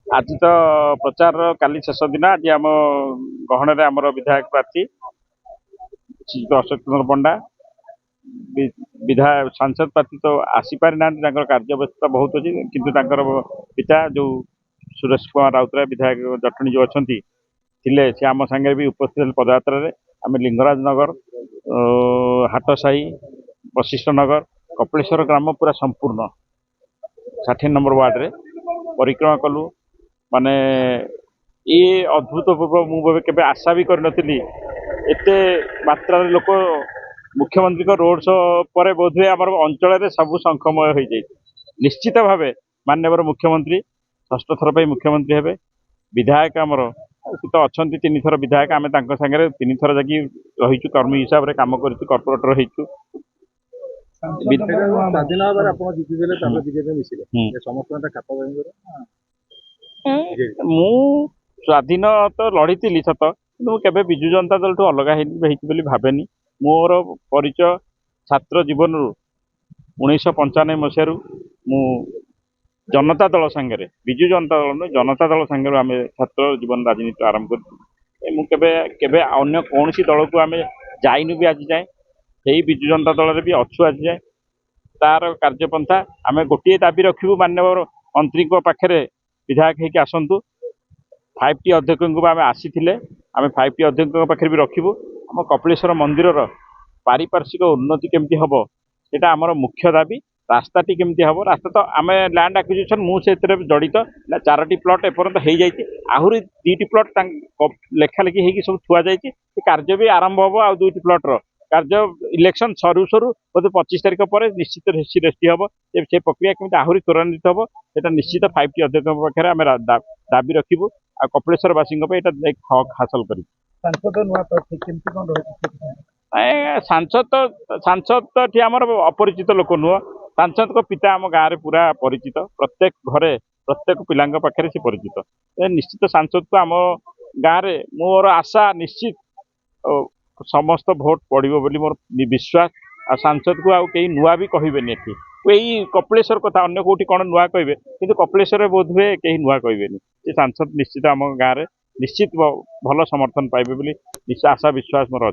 आज तो प्रचार काली शेष दिन आज आम गहन आमर विधायक प्रार्थी श्री अशोक चंद्र पंडा विधायक सांसद प्रार्थी तो आसीपारि ना कार्य व्यस्तता बहुत अच्छी किंतु पिता जो सुरेश कुमार राउतराय विधायक जटणी जो अच्छा थे आम सांगे भी उपस्थित पदयात्रा आम लिंगराज नगर हाटसाही वशिष्ठ नगर कपिलेश्वर ग्राम पूरा संपूर्ण 60 नंबर वार्ड रे परिक्रमा कलु माने ये अभूतपूर्व मुझे केवे आशा भी करी एते मात्रा लोक मुख्यमंत्री को रोड शो पर बोधे आम अंचल सब शंखमय हो जाए निश्चित भाव माननीय मुख्यमंत्री षष्ठ थर पर मुख्यमंत्री हे विधायक आमर तो अच्छा 3 थर विधायक आम सागर 3 थर जाकि रहीचु कर्मी हिसाब से कम कर कर्पोरेटर रहीचु मु स्वाधीन तो लड़ी सत कि विजु जनता दल ठू अलग हो भावे मोर परिचय छात्र जीवन 1995 मसीह मु जनता दल सांगे विजु जनता दल नुह जनता दल सांगे आम छात्र जीवन राजनीति आरंभ कर अन्य कौन दल को आम जाइनु भी आज जाए यही विजु जनता दल भी अच्छु आज जाए तार कार्यपंथा आम गोटे दाबी रखू माननीय मंत्री पाखे विधायक होगी आसतु 5T अध्यक्ष को आम आसी आम 5T अध्यक्ष पाखे भी रखू आम कपिलेश्वर मंदिर पारिपार्श्विक उन्नति केमती हम यहाँ आमर मुख्य दाबी रास्ताटी केमती हम रास्ता तो आम लैंड एक्विजिशन मुझे जड़ित 4टी प्लट एपर्यंत हो जाए आहरी 2टी प्लट लेखालेखि होगी सब थुआ जाए कार्य भी आरंभ हम आ 2टी प्लटर कार्य इलेक्शन सरू सरू बोधे 25 तारीख पर निश्चित रेस्टी हम से प्रक्रिया केमती आहरी त्वरान्वित हम यहाँ निश्चित 5T अध्यक्ष पाखे आम दाबी रखू आ कपिलेश्वरवासी हक हासिल कर सांसद तो ये आम अपरिचित लोक नुह सांसद को पिता आम गाँव में पूरा परिचित प्रत्येक घरे प्रत्येक पिला पाखे से परिचित निश्चित सांसद को आम गाँव में मोर आशा निश्चित समस्त भोट पड़ो बोली मोर विश्वास आ सांसद को आई नुआ भी कहबेनि यही कपिलेश्वर कथा अन्य कौटी कौन नुआ कहे कि कपिलेश्वर बोध हुए कहीं नुआ कहबेनि सांसद निश्चित आम गाँव में निश्चित भल समर्थन पाइबे बोली आशा विश्वास मोर।